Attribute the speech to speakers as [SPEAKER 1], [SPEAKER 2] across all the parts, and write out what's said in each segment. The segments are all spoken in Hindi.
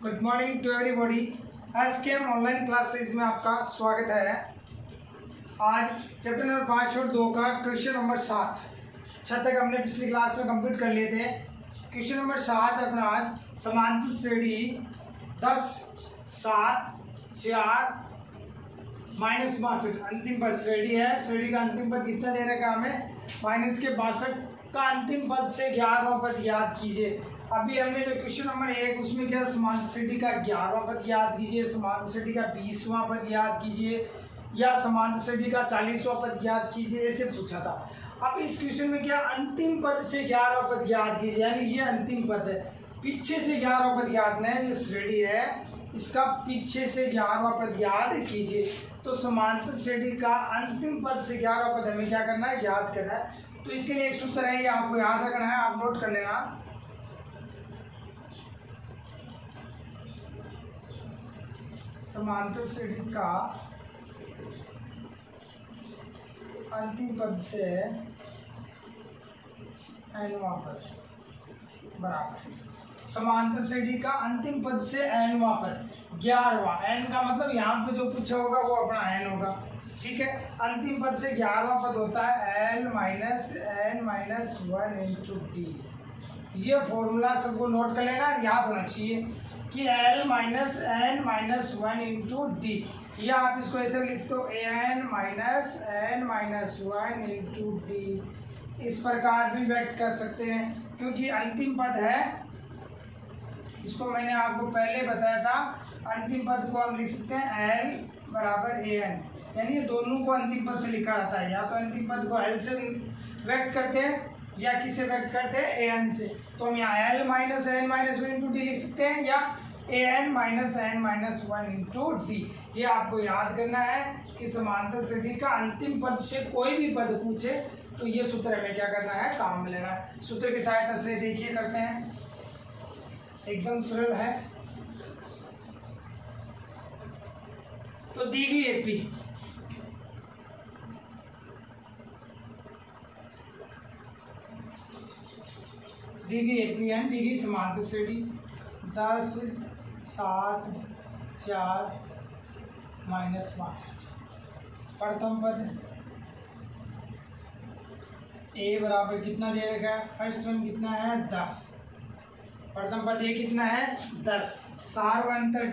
[SPEAKER 1] Good morning to everybody. SKM online classes में आपका स्वागत है। आज चैप्टर नंबर 5 और 2 का क्वेश्चन नंबर 7 तक हमने पिछली क्लास में कंप्लीट कर लिए थे। क्वेश्चन नंबर 7 अपना आज समांतर श्रेणी 10, 7, 4 माइनस 62 अंतिम पद श्रेणी है। श्रेणी का अंतिम पद कितना दे रखा हमें? माइनस के 62 का अंतिम पद से 11वां पद याद कीजिए। अभी हमने जो क्वेश्चन नंबर 1 उसमें क्या समांतर श्रेणी का 11वां पद याद कीजिए, समांतर श्रेणी का 20वां पद याद कीजिए या समांतर श्रेणी का 40वां पद याद कीजिए, ऐसे पूछा था। अब इस क्वेश्चन में क्या अंतिम पद से 11वां पद याद कीजिए, यानी ये अंतिम पद है, पीछे से 11वां पद याद नहीं, जो श्रेणी है इसका पीछे से 11वां पद याद कीजिए। तो समांतर श्रेणी का अंतिम पद से 11वां पद हमें क्या करना है? याद करना है। तो इसके लिए एक सूत्र है, ये आपको याद रखना है, आप नोट कर लेना। समांतर श्रेणी का अंतिम पद से nवां पद बराबर समांतर श्रेणी का अंतिम पद से nवां पद 11वां। n का मतलब यहाँ पे जो पूछा होगा वो अपना n होगा, ठीक है। अंतिम पद से 11वां पद होता है l minus n minus 1 into D. ये फॉर्मूला सबको नोट कर लेना, याद होना चाहिए कि l minus n minus 1 into D, या आप इसको ऐसे लिख दो an minus n minus 1 into D. इस प्रकार भी व्यक्त कर सकते हैं क्योंकि अंतिम पद है, इसको मैंने आपको पहले बताया था। अंतिम पद को हम लिख सकते हैं l बराबर an, यानी ये दोनों को अंतिम पद से लिखा जाता है। या तो अंतिम पद को l से व्यक्त करते हैं या किससे व्यक्त करते हैं? an से। तो हम यहाँ l minus n minus 1 into D लिख सकते हैं या an minus n minus 1 into D. ये आपको याद करना है कि समांतर श्रेणी का अंतिम पद से कोई भी पद पूछे तो ये सूत्र हमें क्या करना है? काम में लेना है। सूत्र की सहायता से देखिए करते हैं, एकदम सरल है। तो दी गई एपी दी गई समांतर श्रेणी 10, 7, 4 माइनस 62। प्रथम पद a बराबर कितना दे रखा है? फर्स्ट टर्म कितना है? 10। प्रथम पद a कितना है? 10। सार्वंतर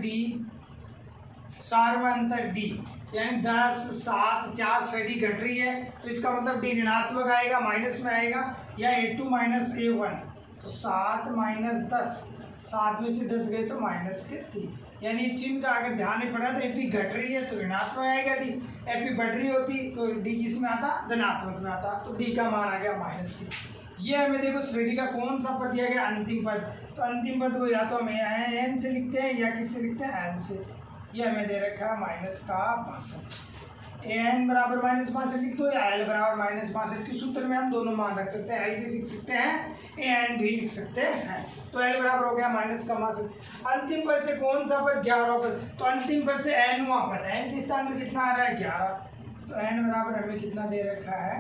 [SPEAKER 1] डी यानी 10, 7, 4 श्रेणी घट रही है तो इसका मतलब डी ऋणात्मक आएगा, माइनस में आएगा, या a2 माइनस a1। तो 7 माइनस 10, 7 में से 10 गए तो माइनस के 3, यानी चिन्ह का अगर ध्यान नहीं पड़ा तो एपी घट रही है तो ऋणात्मक आएगा डी, एपी बढ़ रही होती तो डी किस में आता? धनात्मक में आता। तो डी का मान आ गया -3। ये हमें देखो श्रेणी का कौन सा पद दिया गया? अंतिम पद। तो अंतिम पद को या तो हमें n से लिखते हैं या किससे लिखते हैं? n से। ये हमें दे रखा है माइनस का 62। an बराबर माइनस 62 लिख दो या l बराबर माइनस 62 के सूत्र में हम दोनों मान रख सकते हैं, l भी लिख सकते हैं an भी लिख सकते हैं। तो l बराबर हो गया माइनस का 62। अंतिम पद से कौन सा पद? 11वां पद। तो अंतिम पद से nवां पद, n के स्थान में कितना आ रहा है? 11। तो n बराबर हमें कितना दे रखा है?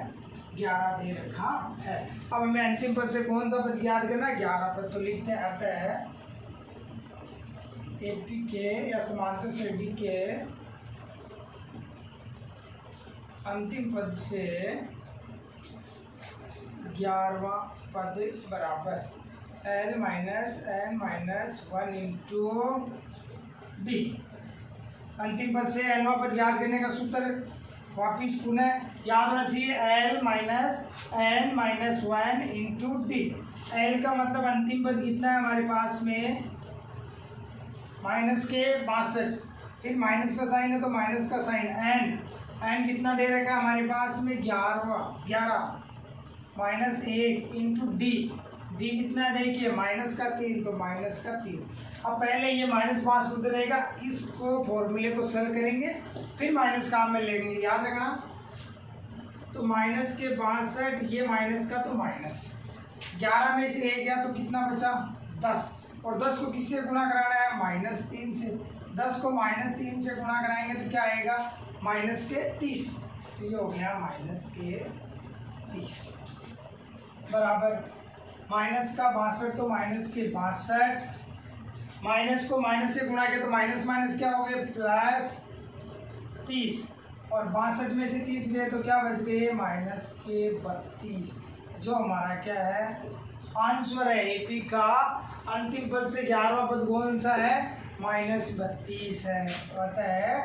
[SPEAKER 1] 11 दे रखा है। अब हमें अंतिम पद से कौन सा पद याद करना? 11 पद। तो लिखते हैं अतः एपी के या समांतर श्रेणी के अंतिम पद से 11वां पद बराबर l minus n minus 1 into D. अंतिम पद से nवां पद याद करने का सूत्र वापिस पुनः याद होना चाहिए, l minus n minus 1 into D. l का मतलब अंतिम पद कितना है हमारे पास में? माइनस के 62, फिर माइनस का साइन है तो माइनस का साइन n कितना दे रखा है हमारे पास में? 11 माइनस 1 इंटू डी कितना है? देखिए माइनस का 3, तो माइनस का 3। अब पहले ये माइनस 5 उधर रहेगा, इसको फॉर्मूले को सरल करेंगे फिर माइनस काम में लेंगे, याद रखना। तो माइनस के 62, ये माइनस का तो माइनस 11 में से 1 गया तो कितना बचा? 10। और 10 को किससे गुणा कराना है? -3 से। 10 को -3 से गुणा कराएंगे तो क्या आएगा? -30। तो ये हो गया -30 बराबर माइनस का 62 तो माइनस के 62 माइनस को माइनस से गुणा किया तो माइनस माइनस क्या हो गया प्लस 30, और 62 में से 30 गए तो क्या बच गए माइनस के 32, जो हमारा क्या है आंसर है। एपी का अंतिम पद से 11वां पद कौन सा है माइनस 32 है। आता है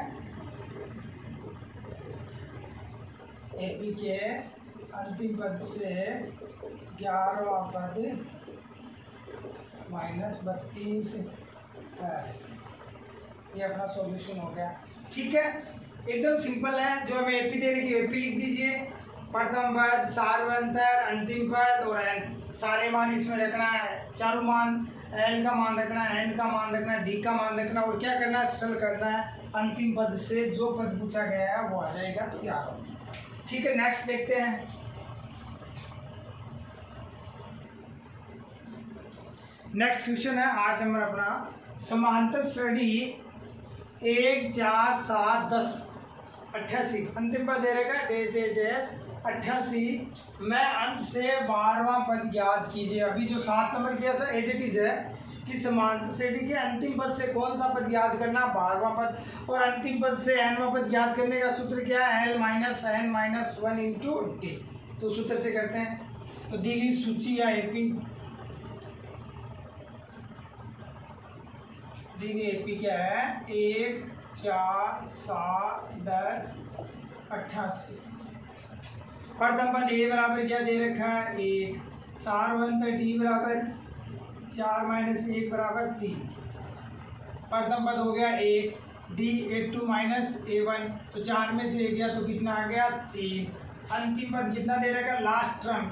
[SPEAKER 1] एपी के अंतिम पद से 11वां पद माइनस 32 है। ये अपना सॉल्यूशन हो गया। ठीक है, एकदम सिंपल है। जो हमें एपी दे रही है एपी लिख दीजिए, प्रथम पद, सार्वंतर, अंतिम पद और एन, सारे मान इसमें रखना है, चारों मान, एल का मान रखना है, एन का मान रखना है, डी का मान रखना है, और क्या करना है सरल करना है। अंतिम पद से जो पद पूछा गया है वो आ जाएगा तो क्या होगा। ठीक है, नेक्स्ट देखते हैं। नेक्स्ट क्वेश्चन है 8 नंबर अपना, समांतर श्रेणी 1 4 7 10 88, अंतिम पद दे रहेगा डैश डैश डैश 88 में अंत से 12वां पद ज्ञात कीजिए। अभी जो 7 नंबर किया सर एज इट इज है कि समांतर श्रेणी के अंतिम पद से कौन सा पद ज्ञात करना 12वां पद, और अंतिम पद से nवां पद ज्ञात करने का सूत्र क्या है l minus n minus 1 into T. तो सूत्र से करते हैं। तो दी गई सूची या एपी, दी गई एपी क्या है 1 4 7 10 88। प्रथम पद ए बराबर क्या दे रखा है 1, सार्वंतर डी बराबर 4 माइनस 1 बराबर 3। प्रथम पद हो गया 1, डी a2 माइनस a1, तो 4 में से 1 गया तो कितना आ गया 3। अंतिम पद कितना दे रखा लास्ट टर्म,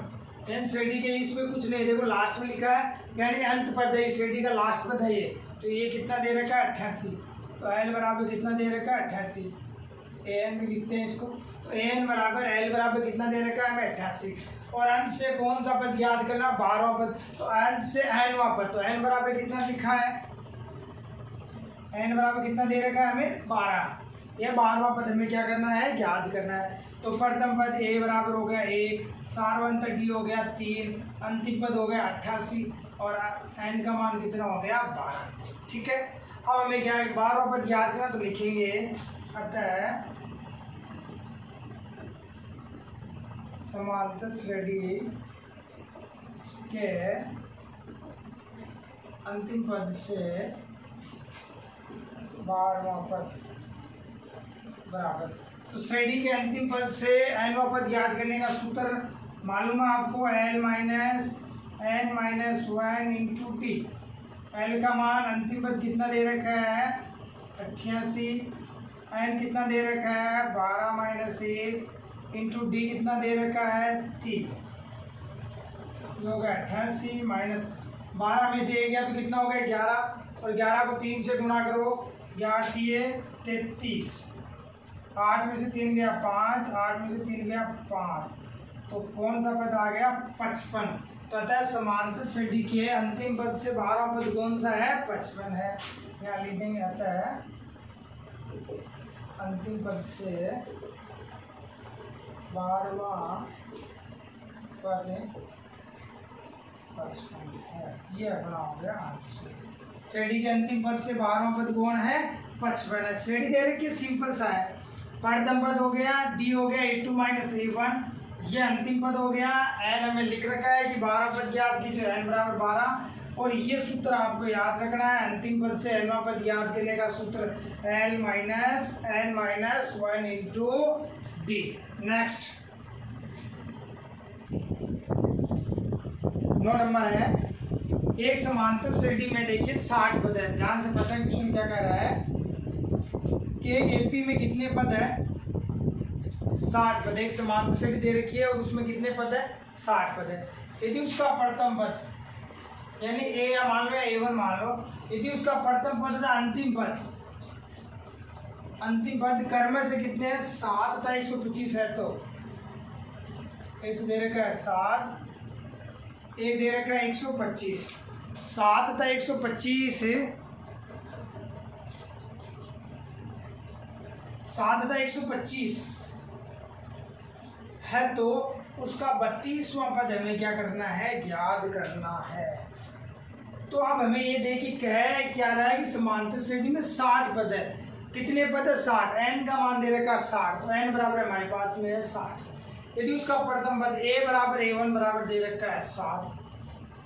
[SPEAKER 1] एन श्रेणी के इसमें कुछ नहीं, देखो लास्ट में लिखा है यानी अंत पद है, इस श्रेणी का लास्ट पद है ये, तो ये कितना दे रखा है 88। तो एल बराबर कितना दे रखा है 88, एन भी लिखते हैं इसको। तो एन बराबर एल बराबर कितना दे रखा है हमें 88, और अंत से कौन सा पद याद करना 12वां पद, तो अंत से एनवां पद, तो एन बराबर कितना लिखा है, एन बराबर कितना दे रखा है हमें 12, ये 12वां पद हमें क्या करना है याद करना है। तो प्रथम पद ए बराबर हो गया 1, सार्वंतर डी हो गया 3, अंतिम पद हो गया 88, और एन का मान कितना हो गया 12। ठीक है, अब हमें क्या है 12वां पद याद करना, तो लिखेंगे अतः समांतर श्रेणी के अंतिम पद से 12वां पद बराबर, तो श्रेणी के अंतिम पद से nवां पद याद करने का सूत्र मालूम है आपको, l minus n minus 1 into T. L का मान अंतिम पद कितना दे रखा है 88, n कितना दे रखा है 12 माइनस 1 इंटू डी कितना दे रखा है 3, हो गया 88 माइनस 12 में से 1 गया तो कितना हो गया 11, और 11 को 3 से गुणा करो, 11 33, 8 में से 3 गया 5, 8 में से 3 गया 5, तो कौन सा पद आ गया 55। तो अतः समांतर श्रेणी के अंतिम पद से 12वां पद कौन सा है 55 है। यहाँ लिख देंगे अतः अंतिम पद से 12वां पद 55 है, ये अपना हो गया आंसर। श्रेणी के अंतिम पद से 12वां पद कौन है 55 है। श्रेणी दे रखी है, सिंपल सा है। प्रथम पद हो गया डी हो गया a2 माइनस a1, ये अंतिम पद हो गया। एन हमें लिख रखा है कि 12 पद याद कीजिए, एन बराबर 12, और ये सूत्र आपको याद रखना है। अंतिम पद से एनवां पद याद करने का सूत्र L minus N minus 1 into D. Next 9 number है, एक समांतर श्रेणी में देखिए 60 पद है। ध्यान से पता क्वेश्चन क्या कह रहा है कि एक एपी में कितने पद है 60 पद। एक समांतर श्रेणी दे रखी है और उसमें कितने पद है 60 पद है। यदि उसका प्रथम पद यानी ए या मान लो a1 मान लो, यदि उसका प्रथम पद था अंतिम पद कर्म से कितने हैं 7 तथा 125 है, तो एक तो दे रखा है 7, एक दे रखा है 125, 7 तथा 125, 7 तथा 125 है, तो उसका 32वां पद हमें क्या करना है याद करना है। तो अब हमें ये देखिए कह क्या रहा है कि समांतर श्रेणी में 60 पद है। कितने पद है? 60। n का मान दे रखा है 60, तो n बराबर हमारे पास में है 60। यदि उसका प्रथम पद a बराबर a1 बराबर दे रखा है 60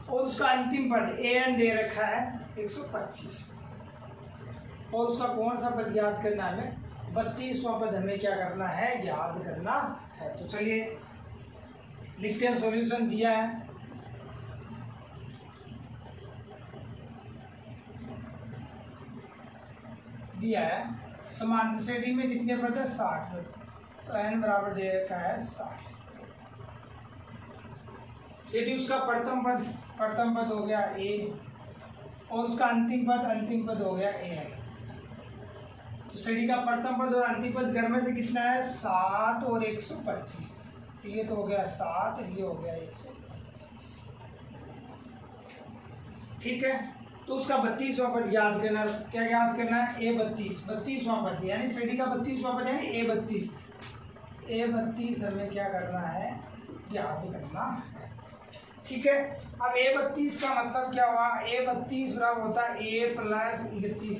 [SPEAKER 1] और उसका अंतिम पद an दे रखा है 125 और उसका कौन सा पद याद करना है? हमें 32वां पद हमें क्या करना है? याद करना है। तो चलिए लिखते हैं। सॉल्यूशन दिया है, समांतर श्रेणी में कितने पद है? 60 पद। तो n बराबर दे रखा है 60। यदि उसका प्रथम पद हो गया a और उसका अंतिम पद हो गया a है, तो श्रेणी का प्रथम पद और अंतिम पद घर में से कितना है? 7 और 125। ये तो हो गया 7, ये हो गया 125। ठीक है, तो उसका 32वां पद याद करना। क्या याद करना है? A32वां पद, यानी श्रेणी का 32वां पद यानी A32 हमें क्या करना है? याद करना है। ठीक है, अब A32 का मतलब क्या हुआ? A32 बराबर होता है A प्लस 31।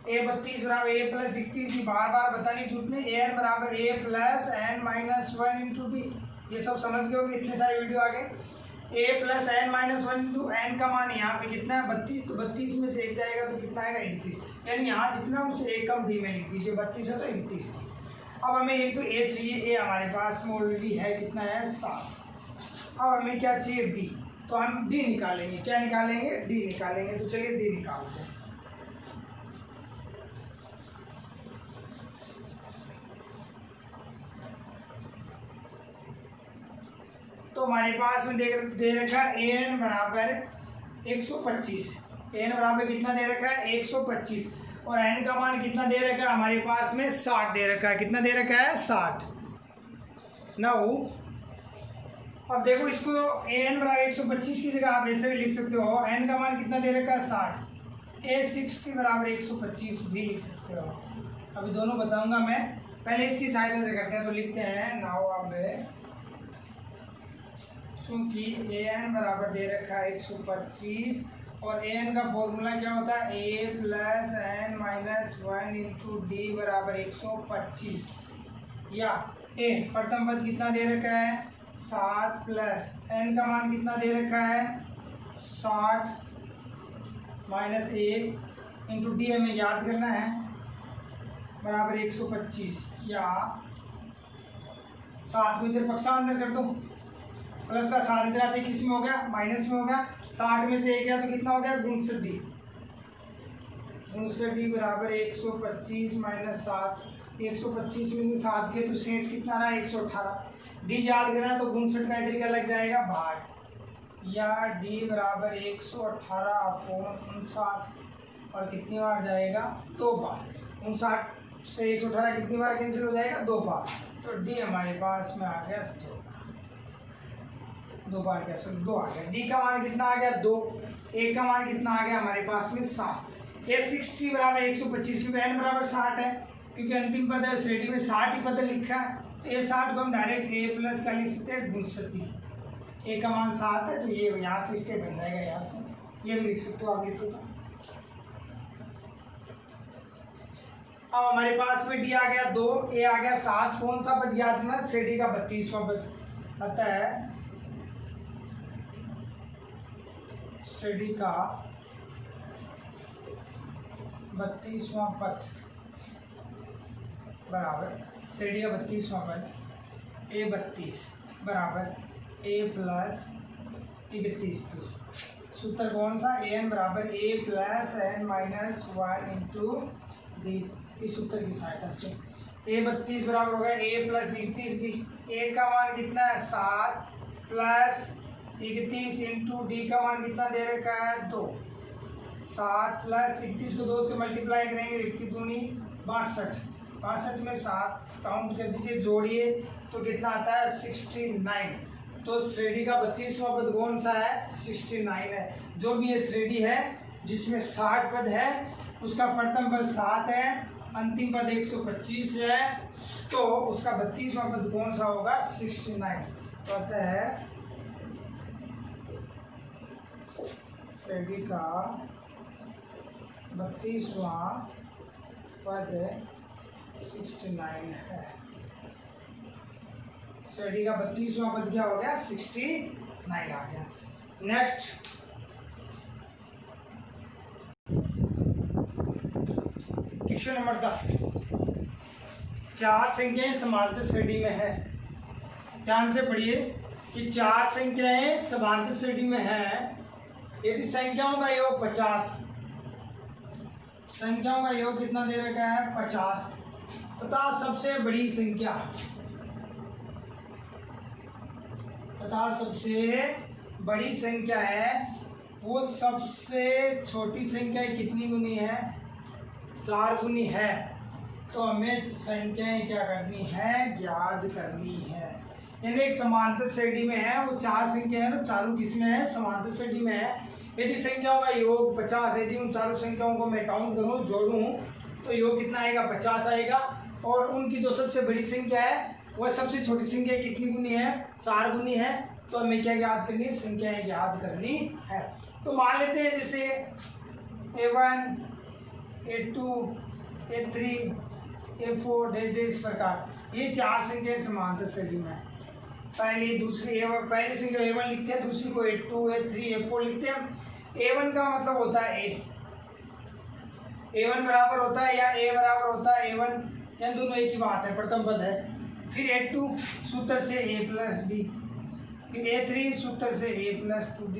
[SPEAKER 1] A32 बराबर A प्लस 31 की बार बार बतानी छूटने। an बराबर A plus n minus 1 into D. ये सब समझ गए होंगे, इतने सारे वीडियो आगे। a plus n minus 1 into n का मान यहाँ पे कितना है? 32। तो 32 में से 1 जाएगा तो कितना आएगा? 31। यानी यहाँ जितना उससे 1 कम डी में लिख दीजिए। 32 है तो 31। अब हमें एक तो a चाहिए, a हमारे पास में ऑलरेडी है, कितना है? 7। अब हमें क्या चाहिए? d। तो हम d निकालेंगे। क्या निकालेंगे? d निकालेंगे। तो चलिए d निकालते हैं। तो हमारे पास में दे रखा है an बराबर 125। an बराबर कितना दे रखा है? 125। और n का मान कितना दे रखा है? हमारे पास में 60 दे रखा है। कितना दे रखा है? 60। नाउ अब देखो, इसको an बराबर 125 की जगह आप ऐसे भी लिख सकते हो। n का मान कितना दे रखा है? 60। a60 बराबर 125 भी लिख सकते हो। अभी दोनों बताऊंगा मैं, पहले इसकी सहायता से करते हैं। तो लिखते हैं नाउ अब चूंकि an बराबर दे रखा है 125 और an का फॉर्मूला क्या होता है? a plus n minus 1 into D बराबर 125। या a प्रथम पद कितना दे रखा है? 7 प्लस n का मान कितना दे रखा है? 60 माइनस 1 इंटू डी हमें याद करना है बराबर 125। या 7 को इधर पक्षांतर कर दो। प्लस का 7 इधर आते किस में हो गया? माइनस में हो गया। 60 में से 1 गया तो कितना हो गया? 59d। 59d बराबर 125 माइनस 7। 125 में से 7 के तो शेष कितना रहा? 118। डी याद करना, तो 59 का इधर क्या लग जाएगा? भाग। या डी बराबर 118 अपॉन 59। और कितनी बार जाएगा? 2 बार। 59 से 118 कितनी बार कैंसिल हो जाएगा? 2 बार। तो डी हमारे पास में आ गया 2 बार। क्या सर? 2 आ गया। डी का मान कितना आ गया? 2। ए का मान कितना आ गया हमारे पास में? 7। ए 60 बराबर 125, क्योंकि n बराबर 60 है, क्योंकि अंतिम पद है श्रेणी में 60 ही पद लिखा है। तो ए 60 को हम डायरेक्ट ए प्लस का लिख सकते हैं 62। ए का मान 7 है, तो ये यहाँ से स्टेप बन जाएगा। यहाँ से ये भी लिख सकते हो आप, लिखो तो। अब हमारे पास में डी आ गया 2, ए आ गया 7। कौन सा पद याद करना? श्रेणी का 32वां पद। अतः श्रेणी का 32वां पद बराबर श्रेणी का 32वां पद A32 बराबर A प्लस 31। सूत्र कौन सा? an बराबर A plus n minus 1 into D. इस सूत्र की सहायता से A32 बराबर होगा A प्लस 31 डी। A का मान कितना है? 7 प्लस 31 इंटू डी का मान कितना दे रखा है? 2। 7 प्लस 31 को 2 से मल्टीप्लाई करेंगे, 31 दूनी 62। 62 में 7 काउंट कर दीजिए, जोड़िए तो कितना आता है? 69। तो श्रेणी का 32वां पद कौन सा है? 69 है। जो भी ये श्रेणी है जिसमें 60 पद है, उसका प्रथम पद 7 है, अंतिम पद 125 है, तो उसका 32वां पद कौन सा होगा? 69। तो अतः श्रेणी का 32वां पद 69 है। श्रेणी का 32वां पद क्या हो गया? 69 आ गया। Next question number 10। चार संख्याएं समांतर श्रेणी में है। ध्यान से पढ़िए कि चार संख्याएं समांतर श्रेणी में है। यदि संख्याओं का योग 50, संख्याओं का योग कितना दे रखा है? 50 तथा सबसे बड़ी संख्या है वो सबसे छोटी संख्या कितनी गुनी है? 4 गुनी है। तो हमें संख्याएं क्या करनी है? ज्ञात करनी है। यानी एक समांतर श्रेणी में है, वो चार संख्या है, तो चारों किसमें है? समांतर श्रेणी में है। यदि संख्याओं का योग 50 है, यदि उन चारों संख्याओं को मैं काउंट करूं, जोड़ूं, तो योग कितना आएगा? 50 आएगा। और उनकी जो सबसे बड़ी संख्या है वह सबसे छोटी संख्या कितनी गुनी है? 4 गुनी है। तो हमें क्या ज्ञात करनी है? संख्याएं ज्ञात करनी है। तो मान लेते हैं जैसे A1, A2, A3, A4 इस प्रकार ये चार संख्याएं समांतर श्रेणी में है। पहली संख्या A1 लिखते हैं, दूसरी को A2, A3, A4 लिखते हैं। A1 का मतलब होता है A, A1 बराबर होता है या A बराबर होता है A1, या दोनों एक ही बात है, प्रथम पद है। फिर A2 सूत्र से A प्लस D, फिर A3 सूत्र से A प्लस 2D,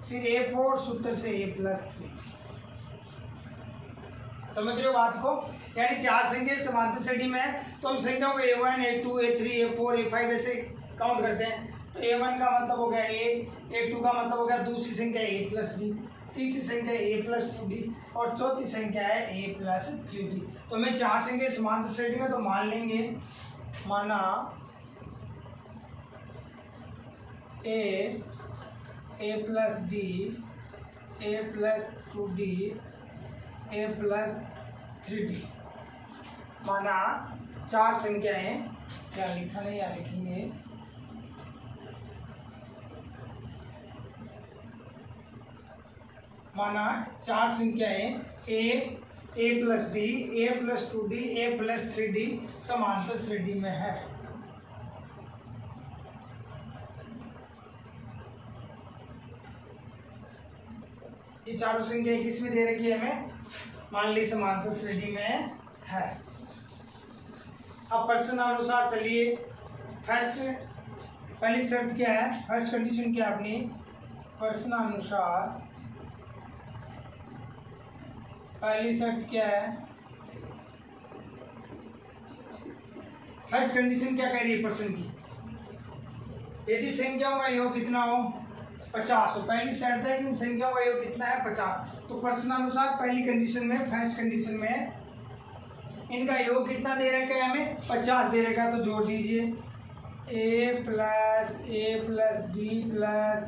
[SPEAKER 1] फिर A4 सूत्र से A प्लस 3। समझ रहे हो बात को? यानी चार संख्या समांतर श्रेणी में है, तो हम संख्याओं को A1, A2, A3, A4, A5 ऐसे काउंट करते हैं। तो A1 का मतलब हो गया A, A2 का मतलब हो गया दूसरी संख्या A प्लस D, तीसरी संख्या A प्लस 2D और चौथी संख्या है A प्लस 3D। तो हमें चार संख्या समांतर श्रेणी में, तो मान लेंगे, माना A plus D, A plus 2D, A plus 3D, माना चार संख्याएं, क्या लिखा है या लिखेंगे, माना चार संख्याएं A plus D, A plus 2D, A plus 3D समांतर श्रेणी में है। ये चारों संख्याएं किसमें दे रखी है हमें? मान ली समांतर श्रेणी में है। अब प्रश्न अनुसार चलिए, पहली शर्त क्या है? फर्स्ट कंडीशन क्या है अपनी? प्रश्न अनुसार पहली शर्त क्या है? फर्स्ट कंडीशन क्या कह रही है प्रश्न की? यदि संख्याओं का योग कितना हो? 50 हो। पहली शर्त है कि इन संख्याओं का योग कितना है? 50। तो प्रश्नानुसार पहली कंडीशन में, फर्स्ट कंडीशन में इनका योग कितना दे रखा है हमें? 50 दे रखा है। तो जोड़ दीजिए A plus D plus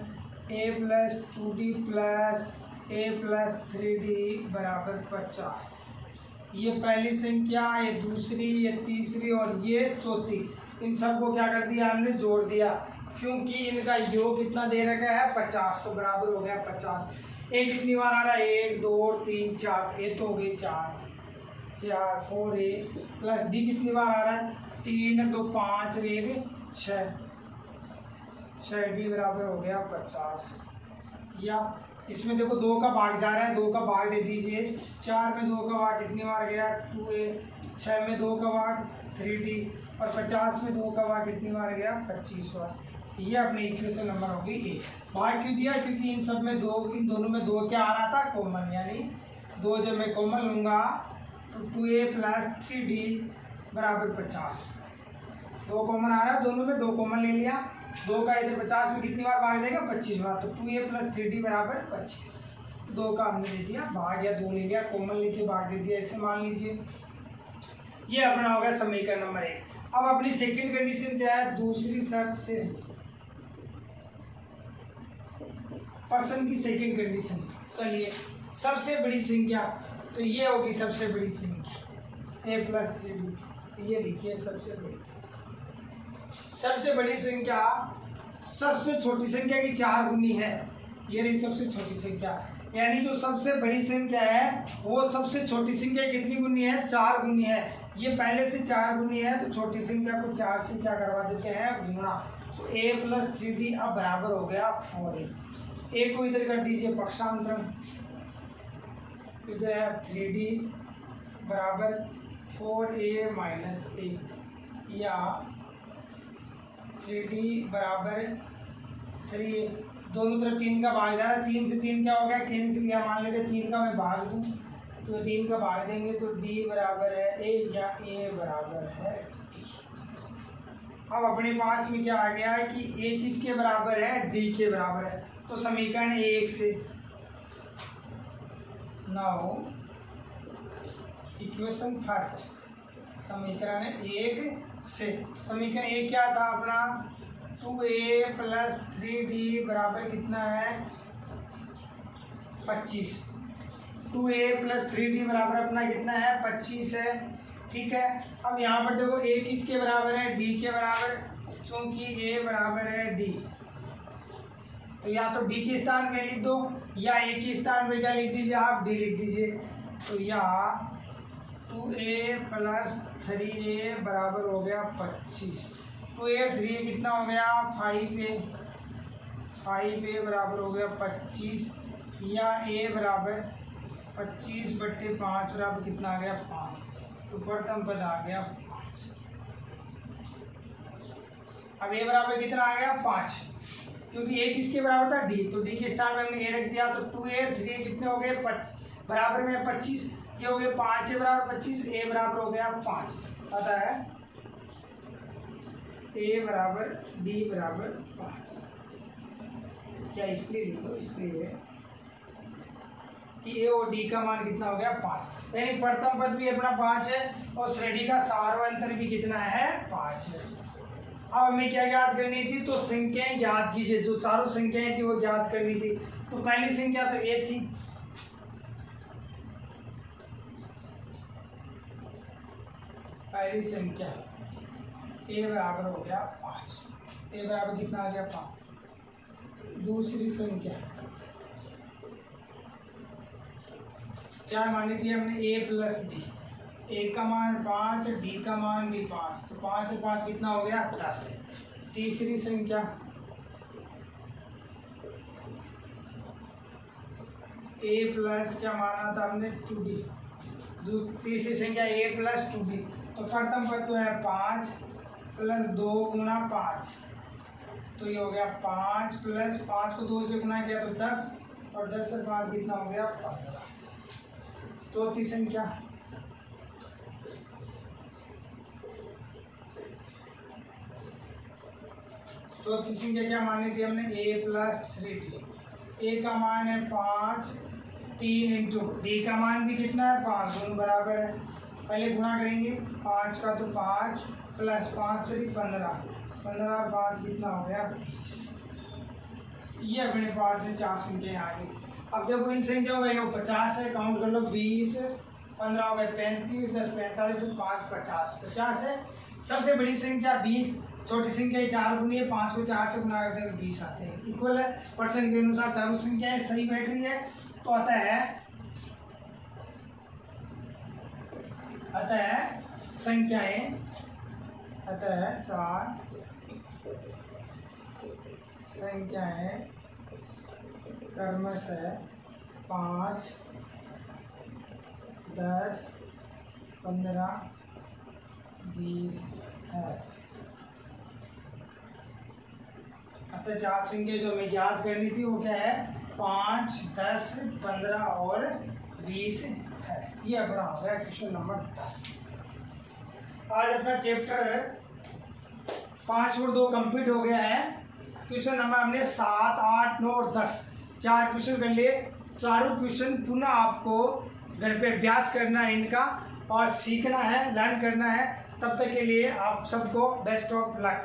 [SPEAKER 1] A plus 2D plus A plus 3D बराबर 50। ये पहली संख्या, ये दूसरी, ये तीसरी और ये चौथी, इन सबको क्या कर दिया हमने? जोड़ दिया, क्योंकि इनका योग कितना दे रखा है? 50। तो बराबर हो गया 50। ए कितनी बार आ रहा है? 1 2 3 4, ए तो हो गई 4 4 4 A प्लस D कितनी बार आ रहा है? 3 2 5 1 6 6D बराबर हो गया 50। या इसमें देखो 2 का भाग जा रहा है, 2 का भाग दे दीजिए। 4 में 2 का भाग कितनी बार गया? 2A। 6 में 2 का भाग 3D और 50 में 2 का भाग कितनी बार गया? 25 बार। ये अपनी इक्वेशन नंबर होगी ए। भाग क्यों दिया? क्योंकि इन सब में 2, इन दोनों में 2 क्या आ रहा था? कॉमन। यानी 2 जब मैं कॉमन लूँगा तो 2A प्लस 3D बराबर 50। 2 कॉमन आ रहा है, दोनों में 2 कॉमन ले लिया। 2 का इधर 50 में कितनी बार भाग जाएगा? 25 बार। तो 2A प्लस 3D बराबर 25। 2 का हमने दे दिया भाग, या 2 ले लिया, कॉमन लेके भाग दे दिया। ऐसे मान लीजिए ये अपना होगा समीकरण नंबर 1। अब अपनी सेकंड कंडीशन क्या है? दूसरी शर्त से पर्सन की सेकंड कंडीशन। चलिए, सबसे बड़ी संख्या, तो ये होगी सबसे बड़ी संख्या A प्लस 3D। ये लिखिए सबसे बड़ी संख्या। सबसे बड़ी संख्या सबसे छोटी संख्या की 4 गुनी है। ये रही सबसे छोटी संख्या। यानी जो सबसे बड़ी संख्या है वो सबसे छोटी संख्या कितनी गुनी है, 4 गुनी है। ये पहले से 4 गुनी है तो छोटी संख्या को 4 से क्या करवा देते हैं, गुणा। तो a + 3d अब बराबर हो गया 4a। a को इधर कर दीजिए पक्षांतरण, इधर है 3d बराबर 4a - a, या 3d बराबर 3a। दोनों तरफ 3 का भाग जा रहा है, 3 से 3 क्या हो गया, कैंसिल किया। मान लेते 3 का मैं भाग दूं तो 3 का भाग देंगे तो d बराबर है a या a बराबर है। अब अपने पास में क्या आ गया है कि a किसके बराबर है, d के बराबर है। तो समीकरण 1 से नाउ इक्वेशन फर्स्ट, समीकरण 1 से, समीकरण 1 क्या था अपना, 2a + 3d बराबर कितना है, 25। 2a + 3d बराबर अपना कितना है, 25 है। ठीक है, अब यहाँ पर देखो a किसके बराबर है, d के बराबर, क्योंकि a बराबर है d, तो या तो d के स्थान में लिख दो या a के स्थान में क्या लिख दीजिए आप, d लिख दीजिए। तो यहाँ 2a + 3a बराबर हो गया 25। 2a 3a कितना हो गया, 5a। 5a बराबर हो गया 25, या a बराबर 25/5 बराबर कितना आ गया, 5। तो प्रथम पद आ गया 5। अब a बराबर कितना आ गया, 5, क्योंकि a किसके बराबर था, d, तो d के स्थान में हमने a रख दिया। तो 2a 3a कितने हो गए, बराबर में 25, ये हो गए 5 बराबर 25, a बराबर हो गया 5। आता है a बराबर d बराबर 5। क्या इसलिए लिख दो, इसलिए कि a और d का मान कितना हो गया, 5। यानी प्रथम पद भी अपना 5 है और श्रेणी का सार्वंतर भी कितना है, 5 है। अब हमें क्या ज्ञात करनी थी, तो संख्याएं ज्ञात कीजिए, जो चारों संख्याएं थी वो ज्ञात करनी थी। तो पहली संख्या तो a थी, पहली संख्या a बराबर हो गया 5, a बराबर कितना आ गया, 5। दूसरी संख्या क्या मानी थी हमने, a + d, a का मान 5, d का मान भी 5, तो 5 और 5 कितना हो गया, 10। तीसरी संख्या a + क्या माना था हमने, 2d। तीसरी संख्या a + 2d, तो प्रथम पद तो है 5 + 2 × 5, तो ये हो गया 5 + 5 को 2 से गुना किया तो 10, और 10 से 5 कितना हो गया, 15। चौथी संख्या क्या मानी थी हमने, a + 3d। a का मान है 5, 3 × d का मान भी कितना है, 5, दोनों बराबर है। पहले गुणा करेंगे, 5 का तो 5 + 5 तो 15, 15 और 5 कितना हो गया, 20। ये अपने पास में 4 संख्याएं आ गई। अब देखो इन संख्याओं का 50 है, काउंट कर लो, 20, 15 हो गए 35, 10 45, 5 50, 50 है। सबसे बड़ी संख्या 20, छोटी संख्या 4 गुनी है, 5 को 4 से गुना करते हैं 20 आते हैं, इक्वल है। परसेंट के अनुसार चारों संख्याएं सही बैठ रही है, तो आता है संख्याएं, अतः 4 संख्याएं क्रमशः 5, 10, 15, 20 है। अतः 4 संख्या जो हमें याद करनी थी वो क्या है, 5, 10, 15 और 20 है। ये अपना हो गया क्वेश्चन नंबर 10। आज अपना चैप्टर 5 और 2 कंप्लीट हो गया है। क्वेश्चन नंबर हमने 7, 8, 9 और 10 4 क्वेश्चन कर लिए। चारों क्वेश्चन पुनः आपको घर पे अभ्यास करना है इनका, और सीखना है, लर्न करना है। तब तक के लिए आप सबको बेस्ट ऑफ लक।